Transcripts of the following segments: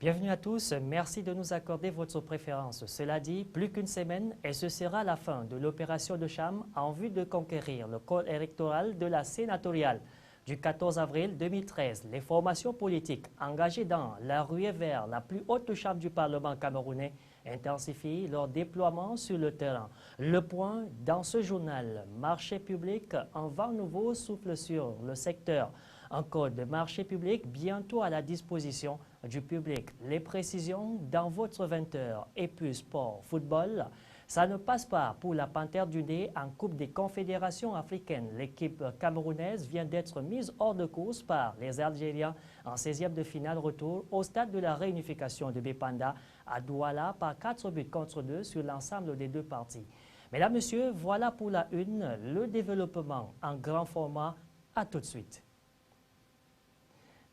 Bienvenue à tous, merci de nous accorder votre préférence. Cela dit, plus qu'une semaine et ce sera la fin de l'opération de Cham en vue de conquérir le code électoral de la sénatoriale. Du 14 avril 2013, les formations politiques engagées dans la ruée vers la plus haute chambre du Parlement camerounais intensifient leur déploiement sur le terrain. Le point dans ce journal, marché public, un vent nouveau souffle sur le secteur. Un code de marché public bientôt à la disposition du public. Les précisions dans votre 20h. Et puis sport, football, ça ne passe pas pour la Panthère du Nez en Coupe des Confédérations africaines. L'équipe camerounaise vient d'être mise hors de course par les Algériens en 16e de finale retour au stade de la réunification de Bépanda à Douala par 4 buts contre 2 sur l'ensemble des deux parties. Mesdames, Messieurs, voilà pour la une, le développement en grand format. À tout de suite.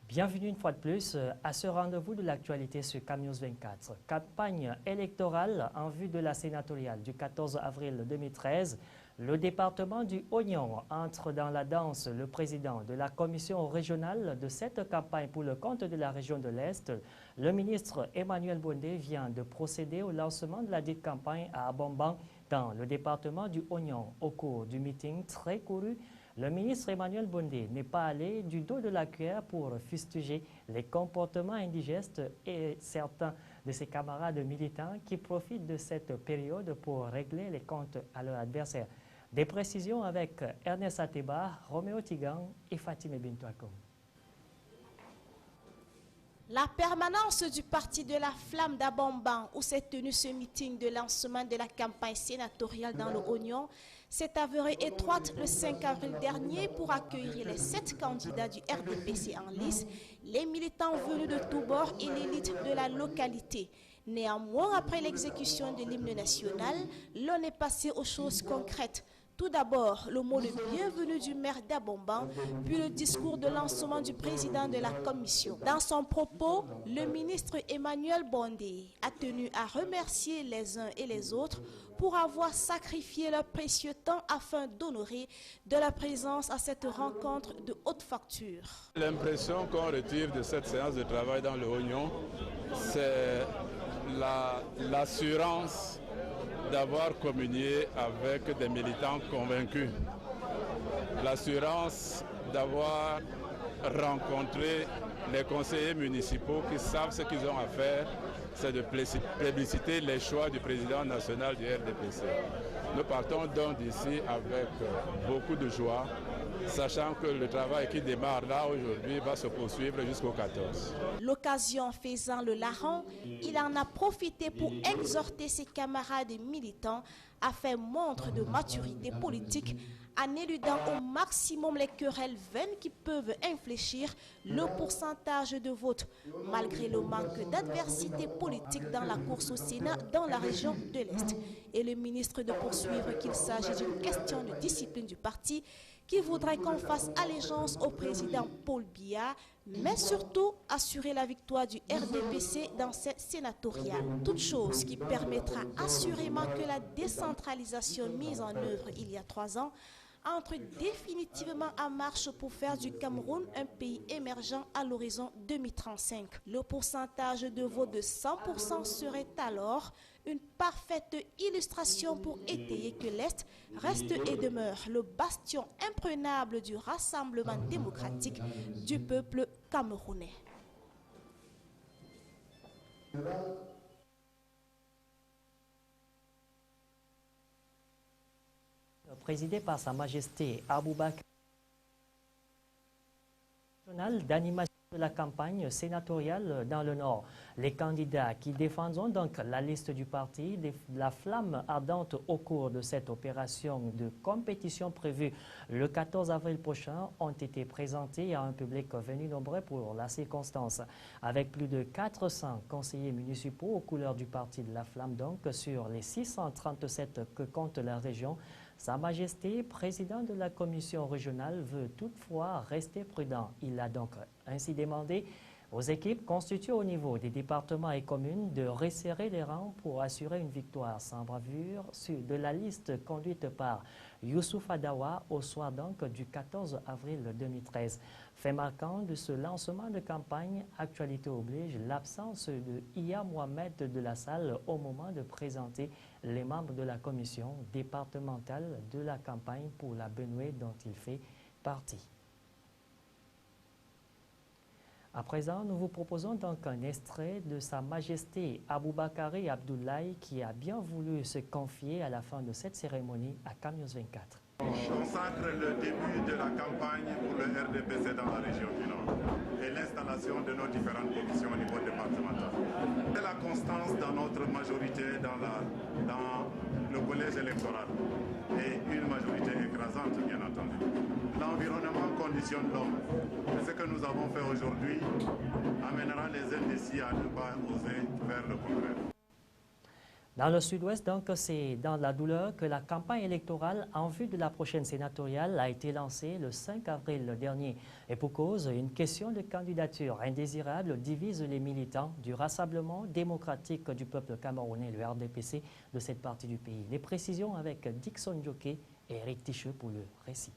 Bienvenue une fois de plus à ce rendez-vous de l'actualité sur CamNews 24. Campagne électorale en vue de la sénatoriale du 14 avril 2013. Le département du Oignon entre dans la danse. Le président de la commission régionale de cette campagne pour le compte de la région de l'Est, le ministre Emmanuel Bondé, vient de procéder au lancement de la dite campagne à Abomban dans le département du Oignon. Au cours du meeting très couru, le ministre Emmanuel Bondé n'est pas allé du dos de la cuillère pour fustiger les comportements indigestes et certains de ses camarades militants qui profitent de cette période pour régler les comptes à leur adversaire. Des précisions avec Ernest Ateba, Roméo Tigan et Fatime Bintouakoum. La permanence du parti de la Flamme d'Abomban, où s'est tenu ce meeting de lancement de la campagne sénatoriale dans le Oignon, s'est avérée étroite le 5 avril dernier pour accueillir les 7 candidats du RDPC en lice, les militants venus de tous bords et l'élite de la localité. Néanmoins, après l'exécution de l'hymne national, l'on est passé aux choses concrètes. Tout d'abord, le mot de bienvenue du maire d'Abomban, puis le discours de lancement du président de la commission. Dans son propos, le ministre Emmanuel Bondé a tenu à remercier les uns et les autres pour avoir sacrifié leur précieux temps afin d'honorer de la présence à cette rencontre de haute facture. L'impression qu'on retire de cette séance de travail dans le Oignon, c'est l'assurance d'avoir communié avec des militants convaincus, l'assurance d'avoir rencontré les conseillers municipaux qui savent ce qu'ils ont à faire, c'est de plébisciter les choix du président national du RDPC. Nous partons donc d'ici avec beaucoup de joie, sachant que le travail qui démarre là aujourd'hui va se poursuivre jusqu'au 14. L'occasion faisant le larron, il en a profité pour exhorter ses camarades militants à faire montre de maturité politique en éludant au maximum les querelles vaines qui peuvent infléchir le pourcentage de vote, malgré le manque d'adversité politique dans la course au Sénat dans la région de l'Est. Et le ministre de poursuivre qu'il s'agit d'une question de discipline du parti qui voudrait qu'on fasse allégeance au président Paul Biya, mais surtout assurer la victoire du RDPC dans cette sénatoriale. Toute chose qui permettra assurément que la décentralisation mise en œuvre il y a 3 ans entre définitivement en marche pour faire du Cameroun un pays émergent à l'horizon 2035. Le pourcentage de vote de 100% serait alors une parfaite illustration pour étayer que l'Est reste et demeure le bastion imprenable du rassemblement démocratique du peuple camerounais. Présidé par Sa Majesté Aboubakar, d'animation de la campagne sénatoriale dans le Nord. Les candidats qui défendront donc la liste du parti, la flamme ardente au cours de cette opération de compétition prévue le 14 avril prochain, ont été présentés à un public venu nombreux pour la circonstance. Avec plus de 400 conseillers municipaux aux couleurs du parti de la flamme, donc sur les 637 que compte la région, Sa Majesté, président de la commission régionale, veut toutefois rester prudent. Il a donc ainsi demandé aux équipes constituées au niveau des départements et communes de resserrer les rangs pour assurer une victoire sans bravure de la liste conduite par Youssouf Adawa au soir donc du 14 avril 2013. Fait marquant de ce lancement de campagne, actualité oblige, l'absence de Iya Mohamed de la salle au moment de présenter les membres de la commission départementale de la campagne pour la Benoué dont il fait partie. À présent, nous vous proposons donc un extrait de Sa Majesté Aboubakari Abdoulaye qui a bien voulu se confier à la fin de cette cérémonie à CAM News 24. Consacre le début de la campagne pour le RDPC dans la région du Nord et l'installation de nos différentes commissions au niveau départemental. C'est la constance dans notre majorité dans le collège électoral et une majorité écrasante, bien entendu. L'environnement conditionne l'homme. Et ce que nous avons fait aujourd'hui amènera les indécis à ne pas oser faire le contraire. Dans le sud-ouest, donc, c'est dans la douleur que la campagne électorale en vue de la prochaine sénatoriale a été lancée le 5 avril dernier. Et pour cause, une question de candidature indésirable divise les militants du Rassemblement démocratique du peuple camerounais, le RDPC, de cette partie du pays. Les précisions avec Dixon Jockey et Eric Ticheux pour le récit.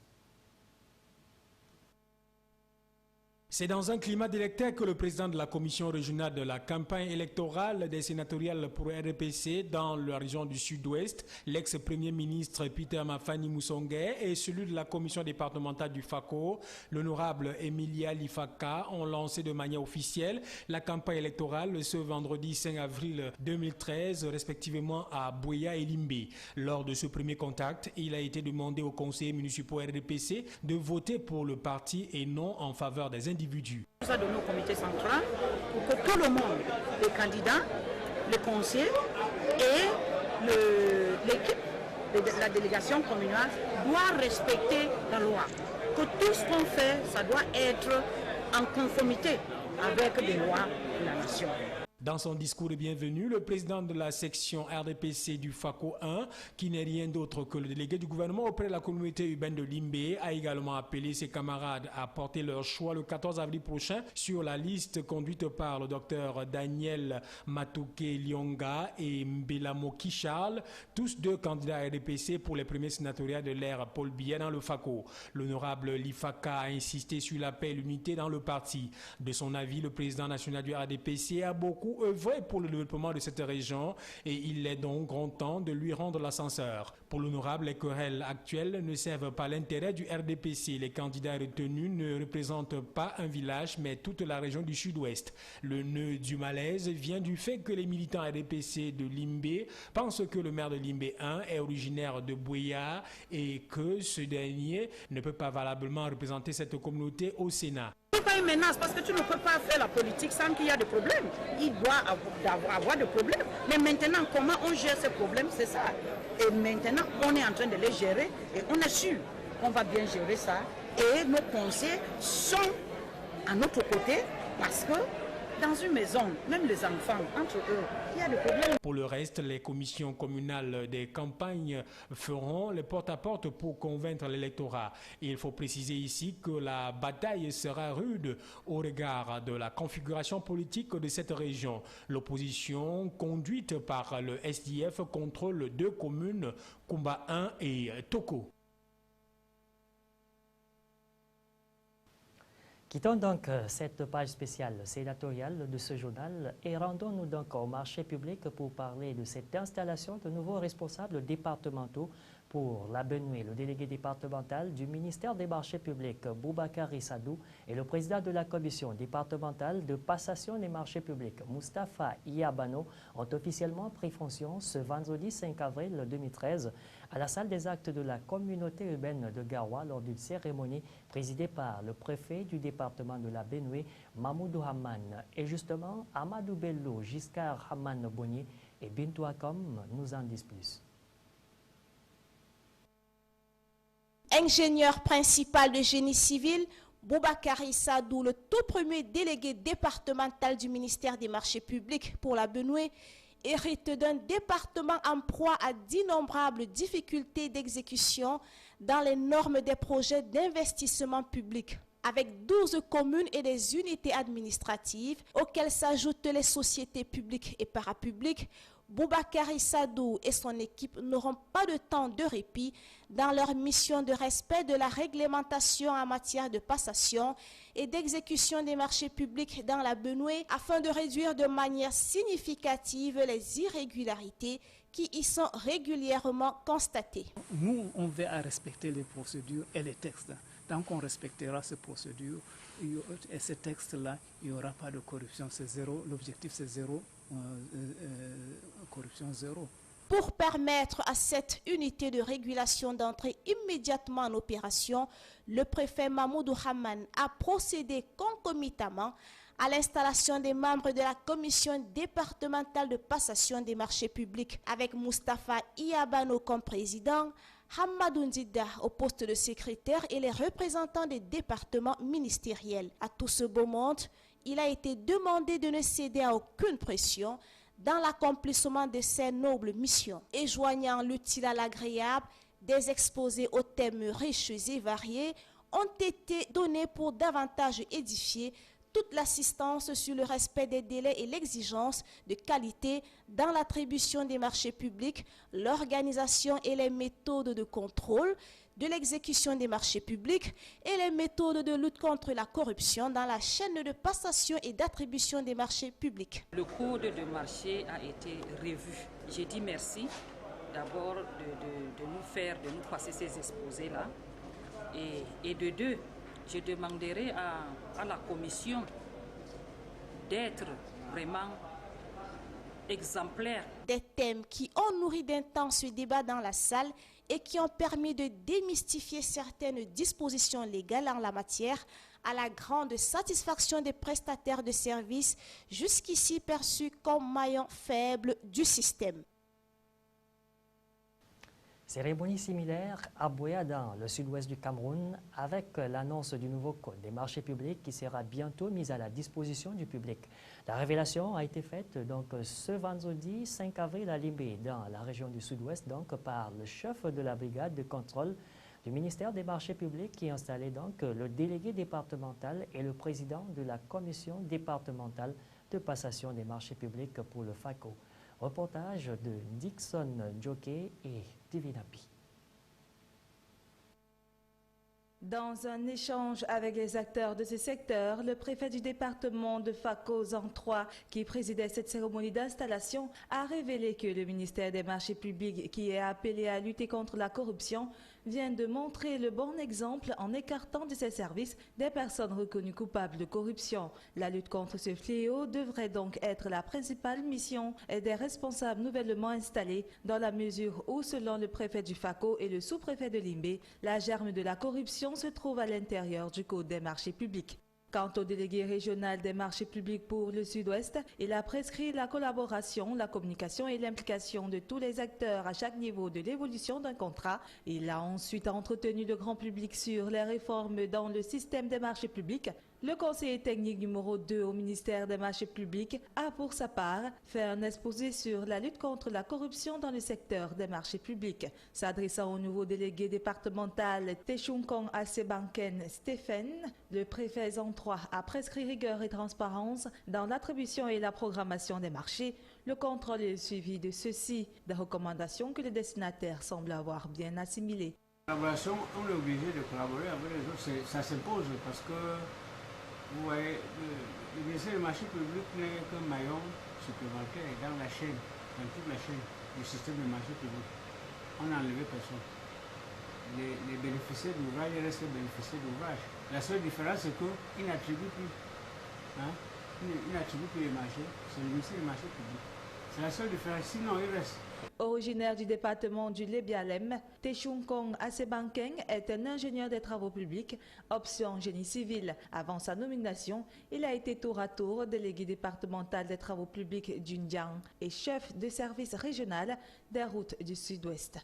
C'est dans un climat d'électeur que le président de la commission régionale de la campagne électorale des sénatoriales pour RDPC dans la région du Sud-Ouest, l'ex-premier ministre Peter Mafani Moussongué et celui de la commission départementale du FACO, l'honorable Emilia Lifaka, ont lancé de manière officielle la campagne électorale ce vendredi 5 avril 2013, respectivement à Buea et Limbé. Lors de ce premier contact, il a été demandé aux conseillers municipaux RDPC de voter pour le parti et non en faveur des individus. Nous avons donné au comité central pour que tout le monde, les candidats, les conseillers et l'équipe de la délégation communale doit respecter la loi. Que tout ce qu'on fait, ça doit être en conformité avec les lois de la nation. Dans son discours de bienvenue, le président de la section RDPC du FACO 1, qui n'est rien d'autre que le délégué du gouvernement auprès de la communauté urbaine de Limbé, a également appelé ses camarades à porter leur choix le 14 avril prochain sur la liste conduite par le docteur Daniel Matouke Lyonga et Mbelamoki Charles, tous deux candidats RDPC pour les premiers sénatoriales de l'ère Paul Biya dans le FACO. L'honorable Lifaka a insisté sur la paix et l'unité dans le parti. De son avis, le président national du RDPC a beaucoup œuvré pour le développement de cette région et il est donc grand temps de lui rendre l'ascenseur. Pour l'honorable, les querelles actuelles ne servent pas l'intérêt du RDPC. Les candidats retenus ne représentent pas un village mais toute la région du Sud-Ouest. Le nœud du malaise vient du fait que les militants RDPC de Limbé pensent que le maire de Limbé 1 est originaire de Buea et que ce dernier ne peut pas valablement représenter cette communauté au Sénat. Ce n'est pas une menace parce que tu ne peux pas faire la politique sans qu'il y ait des problèmes. Il doit avoir des problèmes. Mais maintenant, comment on gère ces problèmes, c'est ça. Et maintenant, on est en train de les gérer et on est sûr qu'on va bien gérer ça. Et nos conseils sont à notre côté parce que dans une maison, même les enfants, entre eux, il y a des problèmes. Pour le reste, les commissions communales des campagnes feront le porte-à-porte pour convaincre l'électorat. Il faut préciser ici que la bataille sera rude au regard de la configuration politique de cette région. L'opposition conduite par le SDF contrôle deux communes, Kumba 1 et Toko. Quittons donc cette page spéciale sénatoriale de ce journal et rendons-nous donc au marché public pour parler de cette installation de nouveaux responsables départementaux pour la Benoué. Le délégué départemental du ministère des marchés publics, Boubakari Sadou, et le président de la commission départementale de passation des marchés publics, Moustapha Iabano, ont officiellement pris fonction ce vendredi 5 avril 2013 à la salle des actes de la communauté urbaine de Garoua lors d'une cérémonie présidée par le préfet du département de la Benoué, Mamoudou Haman. Et justement, Amadou Bello, Giscard Haman Bonnier et Bintou Akom nous en disent plus. Ingénieur principal de génie civil, Boubakari Sadou, le tout premier délégué départemental du ministère des marchés publics pour la Benoué, hérite d'un département en proie à d'innombrables difficultés d'exécution dans les normes des projets d'investissement public. Avec 12 communes et des unités administratives auxquelles s'ajoutent les sociétés publiques et parapubliques, Boubacar Sadou et son équipe n'auront pas de temps de répit dans leur mission de respect de la réglementation en matière de passation et d'exécution des marchés publics dans la Benoué afin de réduire de manière significative les irrégularités qui y sont régulièrement constatées. Nous, on veut à respecter les procédures et les textes. Tant qu'on respectera ces procédures et ces textes-là, il n'y aura pas de corruption, c'est zéro. L'objectif, c'est zéro. Corruption zéro. Pour permettre à cette unité de régulation d'entrer immédiatement en opération, le préfet Mahmoudou Haman a procédé concomitamment à l'installation des membres de la commission départementale de passation des marchés publics avec Moustapha Iabano comme président, Hamadou Ndida au poste de secrétaire et les représentants des départements ministériels. À tout ce beau monde, il a été demandé de ne céder à aucune pression dans l'accomplissement de ces nobles missions. Et joignant l'utile à l'agréable, des exposés aux thèmes riches et variés ont été donnés pour davantage édifier toute l'assistance sur le respect des délais et l'exigence de qualité dans l'attribution des marchés publics, l'organisation et les méthodes de contrôle de l'exécution des marchés publics et les méthodes de lutte contre la corruption dans la chaîne de passation et d'attribution des marchés publics. Le code de marché a été revu. J'ai dit merci d'abord de nous passer ces exposés-là et de deux, je demanderai à la commission d'être vraiment exemplaire. Des thèmes qui ont nourri d'intenses débats dans la salle et qui ont permis de démystifier certaines dispositions légales en la matière à la grande satisfaction des prestataires de services jusqu'ici perçus comme maillons faibles du système. Cérémonie similaire à Buea dans le sud-ouest du Cameroun avec l'annonce du nouveau code des marchés publics qui sera bientôt mis à la disposition du public. La révélation a été faite donc ce vendredi 5 avril à Limbé dans la région du sud-ouest donc par le chef de la brigade de contrôle du ministère des marchés publics qui a installé donc le délégué départemental et le président de la commission départementale de passation des marchés publics pour le FACO. Reportage de Dixon Jockey et Divinapi. Dans un échange avec les acteurs de ce secteur, le préfet du département de FACO Zang 3, qui présidait cette cérémonie d'installation, a révélé que le ministère des marchés publics, qui est appelé à lutter contre la corruption, vient de montrer le bon exemple en écartant de ses services des personnes reconnues coupables de corruption. La lutte contre ce fléau devrait donc être la principale mission des responsables nouvellement installés, dans la mesure où, selon le préfet du FACO et le sous-préfet de Limbé, la germe de la corruption se trouve à l'intérieur du Code des marchés publics. Quant au délégué régional des marchés publics pour le Sud-Ouest, il a prescrit la collaboration, la communication et l'implication de tous les acteurs à chaque niveau de l'évolution d'un contrat. Il a ensuite entretenu le grand public sur les réformes dans le système des marchés publics. Le conseiller technique numéro 2 au ministère des marchés publics a pour sa part fait un exposé sur la lutte contre la corruption dans le secteur des marchés publics. S'adressant au nouveau délégué départemental Techunkong Asebanken Stephen, le préfet Zang 3 a prescrit rigueur et transparence dans l'attribution et la programmation des marchés, le contrôle et le suivi de ceux-ci, des recommandations que les destinataires semblent avoir bien assimilées. La collaboration, on est obligé de collaborer avec les autres, ça s'impose parce que vous voyez, le ministère des marchés publics n'est qu'un maillon supplémentaire dans la chaîne, dans toute la chaîne du système des marchés publics. On n'a enlevé personne. Les bénéficiaires d'ouvrage restent bénéficiaires d'ouvrage. La seule différence, c'est qu'ils n'attribuent plus. Hein? Ils n'attribuent plus les marchés. C'est le ministère des marchés publics. C'est la seule différence. Sinon, ils restent. Originaire du département du Lébialem, Techunkong Asebankeng est un ingénieur des travaux publics, option génie civil. Avant sa nomination, il a été tour à tour délégué départemental des travaux publics du Ndiang et chef de service régional des routes du Sud-Ouest.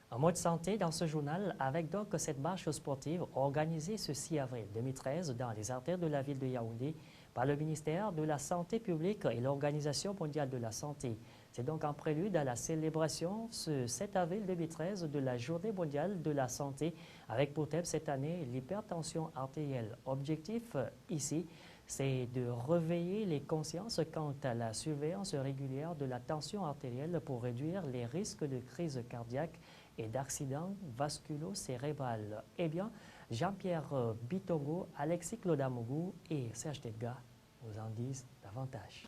En mode santé dans ce journal, avec donc cette marche sportive organisée ce 6 avril 2013 dans les artères de la ville de Yaoundé par le ministère de la Santé publique et l'Organisation mondiale de la santé. C'est donc en prélude à la célébration ce 7 avril 2013 de la Journée mondiale de la santé avec pour thème cette année l'hypertension artérielle. Objectif ici, c'est de réveiller les consciences quant à la surveillance régulière de la tension artérielle pour réduire les risques de crise cardiaque et d'accidents vasculo-cérébral. Eh bien, Jean-Pierre Bitongo, Alexis Clodamougou et Serge Tedga nous en disent davantage.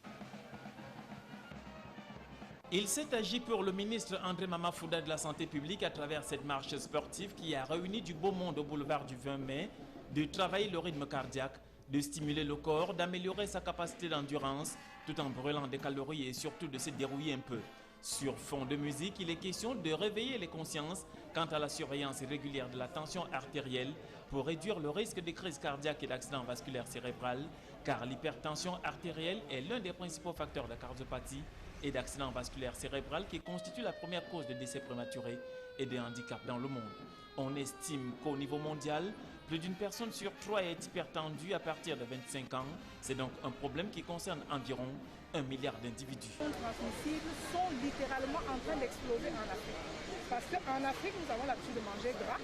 Il s'est agi pour le ministre André Mamafouda de la Santé publique à travers cette marche sportive qui a réuni du beau monde au boulevard du 20 mai, de travailler le rythme cardiaque, de stimuler le corps, d'améliorer sa capacité d'endurance, tout en brûlant des calories et surtout de se dérouiller un peu. Sur fond de musique, il est question de réveiller les consciences quant à la surveillance régulière de la tension artérielle pour réduire le risque de crise cardiaque et d'accident vasculaire cérébral, car l'hypertension artérielle est l'un des principaux facteurs de cardiopathie et d'accident vasculaire cérébral qui constitue la première cause de décès prématuré et de handicap dans le monde. On estime qu'au niveau mondial, plus d'une personne sur 3 est hypertendue à partir de 25 ans. C'est donc un problème qui concerne environ 1 milliard d'individus. Les transmissibles sont littéralement en train d'exploser en Afrique. Parce qu'en Afrique, nous avons l'habitude de manger gras.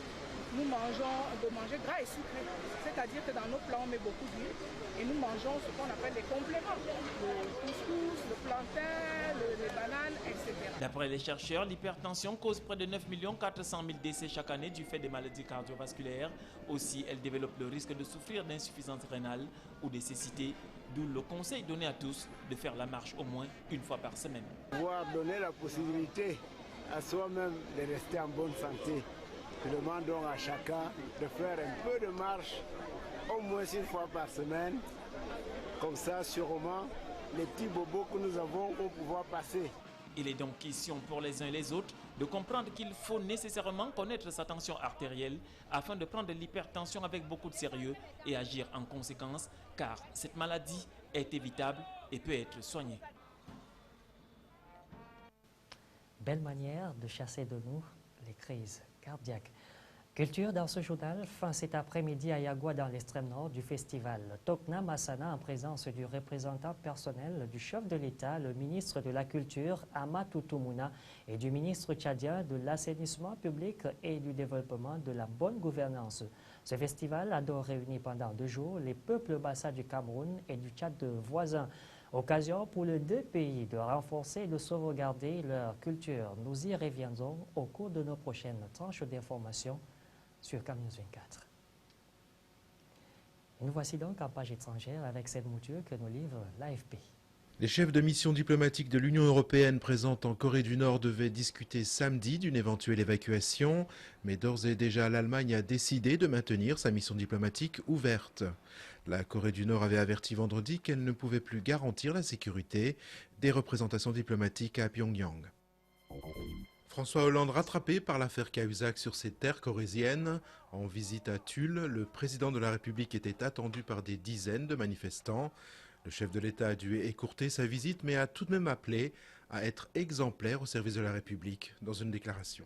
Nous mangeons gras et sucré. C'est-à-dire que dans nos plats, on met beaucoup d'huile et nous mangeons ce qu'on appelle des compléments. Le couscous, le plantain, les bananes, etc. D'après les chercheurs, l'hypertension cause près de 9 400 000 décès chaque année du fait des maladies cardiovasculaires. Aussi, elle développe le risque de souffrir d'insuffisance rénale ou de cécité, d'où le conseil donné à tous de faire la marche au moins une fois par semaine. Pouvoir donner la possibilité à soi-même de rester en bonne santé. Nous demandons à chacun de faire un peu de marche au moins une fois par semaine. Comme ça, sûrement, les petits bobos que nous avons vont pouvoir passer. Il est donc question pour les uns et les autres de comprendre qu'il faut nécessairement connaître sa tension artérielle afin de prendre l'hypertension avec beaucoup de sérieux et agir en conséquence, car cette maladie est évitable et peut être soignée. Belle manière de chasser de nous les crises cardiaques. Culture dans ce journal, fin cet après-midi à Yagua dans l'extrême nord du festival. Tokna Massana en présence du représentant personnel du chef de l'État, le ministre de la Culture, Amatou Toumouna, et du ministre tchadien de l'assainissement public et du développement de la bonne gouvernance. Ce festival a donc réuni pendant 2 jours les peuples bassa du Cameroun et du Tchad voisins. Occasion pour les 2 pays de renforcer et de sauvegarder leur culture. Nous y reviendrons au cours de nos prochaines tranches d'informations sur CAMnews 24. Nous voici donc en page étrangère avec cette mouture que nous livre l'AFP. Les chefs de mission diplomatique de l'Union européenne présents en Corée du Nord devaient discuter samedi d'une éventuelle évacuation, mais d'ores et déjà l'Allemagne a décidé de maintenir sa mission diplomatique ouverte. La Corée du Nord avait averti vendredi qu'elle ne pouvait plus garantir la sécurité des représentations diplomatiques à Pyongyang. François Hollande rattrapé par l'affaire Cahuzac sur ses terres corésiennes. En visite à Tulle, le président de la République était attendu par des dizaines de manifestants. Le chef de l'État a dû écourter sa visite, mais a tout de même appelé à être exemplaire au service de la République dans une déclaration.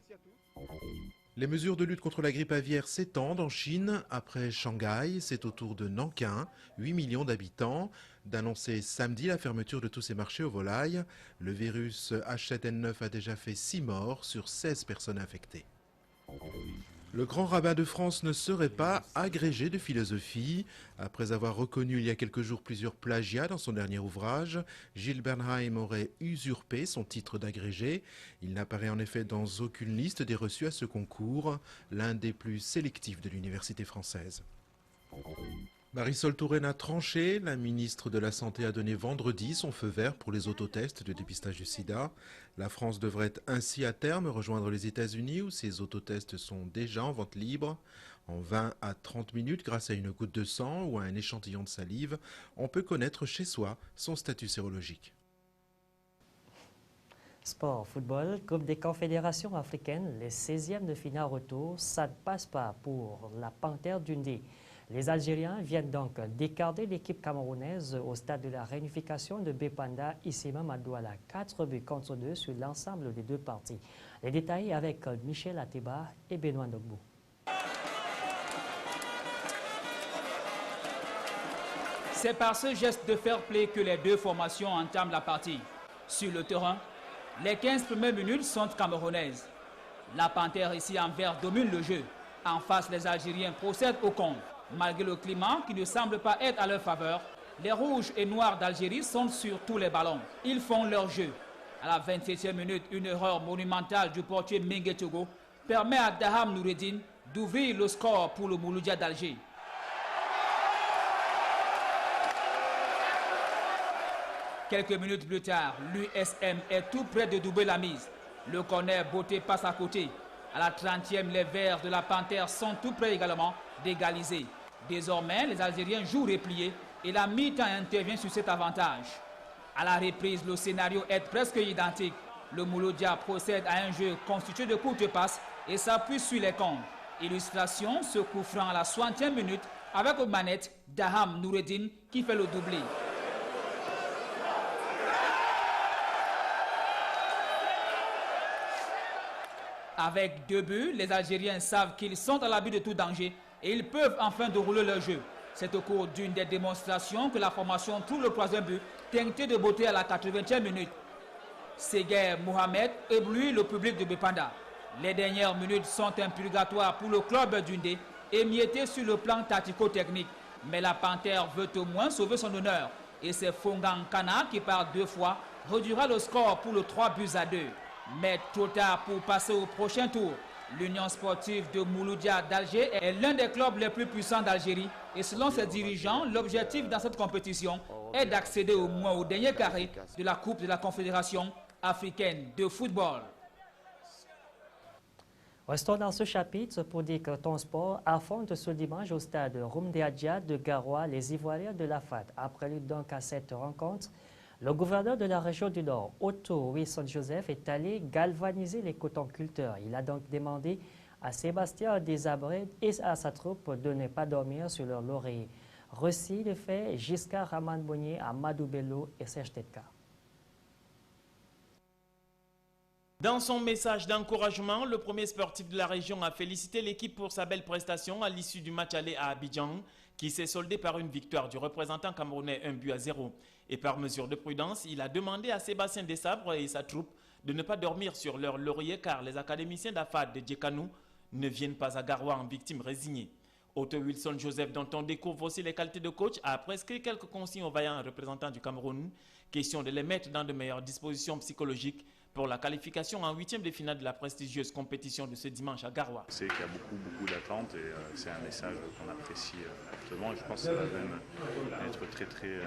Les mesures de lutte contre la grippe aviaire s'étendent en Chine. Après Shanghai, c'est au tour de Nankin, 8 millions d'habitants, d'annoncer samedi la fermeture de tous ces marchés aux volailles. Le virus H7N9 a déjà fait 6 morts sur 16 personnes infectées. Le grand rabbin de France ne serait pas agrégé de philosophie. Après avoir reconnu il y a quelques jours plusieurs plagiats dans son dernier ouvrage, Gilles Bernheim aurait usurpé son titre d'agrégé. Il n'apparaît en effet dans aucune liste des reçus à ce concours, l'un des plus sélectifs de l'université française. Marisol Touraine a tranché. La ministre de la Santé a donné vendredi son feu vert pour les autotests de dépistage du sida. La France devrait ainsi à terme rejoindre les États-Unis où ces autotests sont déjà en vente libre. En 20 à 30 minutes, grâce à une goutte de sang ou à un échantillon de salive, on peut connaître chez soi son statut sérologique. Sport, football, Coupe des confédérations africaines, les 16e de finale retour, ça ne passe pas pour la Panthère Dundee. Les Algériens viennent donc d'écarter l'équipe camerounaise au stade de la réunification de Bépanda, ici même à Douala. 4-2 sur l'ensemble des 2 parties. Les détails avec Michel Ateba et Benoît Ndogbou. C'est par ce geste de fair play que les 2 formations entament la partie. Sur le terrain, les 15 premières minutes sont camerounaises. La Panthère ici en vert domine le jeu. En face, les Algériens procèdent au compte. Malgré le climat qui ne semble pas être à leur faveur, Les rouges et noirs d'Algérie sont sur tous les ballons. Ils font leur jeu. À la 27e minute, une erreur monumentale du portier Mengue Togo permet à Daham Noureddine d'ouvrir le score pour le Mouloudia d'Alger. Quelques minutes plus tard, l'USM est tout près de doubler la mise. Le corner Beauté passe à côté. À la 30e, les Verts de la Panthère sont tout près également d'égaliser. Désormais, les Algériens jouent repliés et la mi-temps intervient sur cet avantage. À la reprise, le scénario est presque identique. Le Mouloudia procède à un jeu constitué de courtes passes et s'appuie sur les comptes. Illustration, ce coup franc à la 60e minute avec aux manettes Daham Noureddine qui fait le doublé. Avec 2 buts, les Algériens savent qu'ils sont à l'abri de tout danger et ils peuvent enfin dérouler leur jeu. C'est au cours d'une des démonstrations que la formation trouve le 3e but, teinté de beauté à la 80e minute. Seguer Mohamed éblouit le public de Bepanda. Les dernières minutes sont un purgatoire pour le club d'Undé, émietté sur le plan tactico-technique. Mais la Panthère veut au moins sauver son honneur. Et c'est Fongan Kana qui, par 2 fois, réduira le score pour le 3-2. Mais trop tard pour passer au prochain tour. L'Union sportive de Mouloudia d'Alger est l'un des clubs les plus puissants d'Algérie. Et selon ses dirigeants, l'objectif dans cette compétition est d'accéder au moins au dernier carré de la Coupe de la Confédération africaine de football. Restons dans ce chapitre pour dire que ton sport affronte ce dimanche au stade Roumdéadja de Garoua les Ivoiriens de la FAD. Après lui donc à cette rencontre, le gouverneur de la région du Nord, Otto Wilson-Joseph, est allé galvaniser les cotonculteurs. Il a donc demandé à Sébastien Desabré et à sa troupe de ne pas dormir sur leur laurier. Récit de fait, Giscard Raman Bonnier, Amadou Bello et Serge Tetka. Dans son message d'encouragement, le premier sportif de la région a félicité l'équipe pour sa belle prestation à l'issue du match aller à Abidjan, qui s'est soldé par une victoire du représentant camerounais 1-0. Et par mesure de prudence, il a demandé à Sébastien Desabré et sa troupe de ne pas dormir sur leur laurier car les académiciens d'Afad de Djekanou ne viennent pas à Garoua en victime résignée. Otto Wilson-Joseph, dont on découvre aussi les qualités de coach, a prescrit quelques consignes aux vaillants représentants du Cameroun. Question de les mettre dans de meilleures dispositions psychologiques pour la qualification en 8e de finale de la prestigieuse compétition de ce dimanche à Garoua. C'est qu'il y a beaucoup d'attentes et c'est un message qu'on apprécie absolument. Je pense que ça va même être très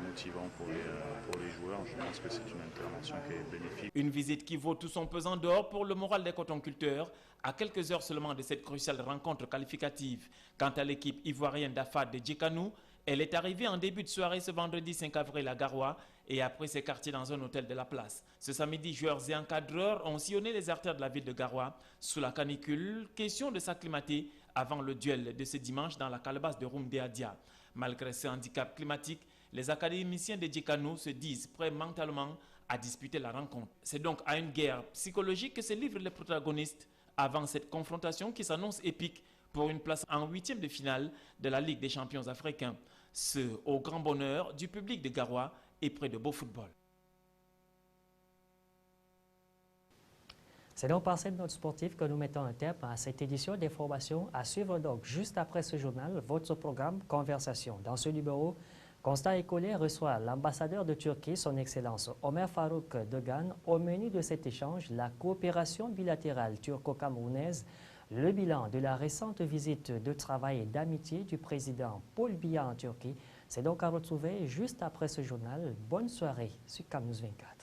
motivant pour les joueurs. Je pense que c'est une intervention qui est bénéfique. Une visite qui vaut tout son pesant d'or pour le moral des cotonculteurs à quelques heures seulement de cette cruciale rencontre qualificative. Quant à l'équipe ivoirienne d'Afad de Djekanou, elle est arrivée en début de soirée ce vendredi 5 avril à Garoua et a pris ses quartiers dans un hôtel de la place. Ce samedi, joueurs et encadreurs ont sillonné les artères de la ville de Garoua sous la canicule. Question de s'acclimater avant le duel de ce dimanche dans la calebasse de Roumdéadja. Malgré ce handicap climatique, les académiciens de Djekanou se disent prêts mentalement à disputer la rencontre. C'est donc à une guerre psychologique que se livrent les protagonistes avant cette confrontation qui s'annonce épique pour une place en 8e de finale de la Ligue des champions africains. Ce au grand bonheur du public de Garoua et près de beau football. C'est donc par cette note sportive que nous mettons un terme à cette édition d'information. À suivre donc juste après ce journal, votre programme Conversation. Dans ce numéro, Constant Écolé reçoit l'ambassadeur de Turquie, son Excellence Omer Farouk Degan. Au menu de cet échange, la coopération bilatérale turco-camerounaise, le bilan de la récente visite de travail et d'amitié du président Paul Biya en Turquie. C'est donc à retrouver juste après ce journal. Bonne soirée sur CAMNews 24.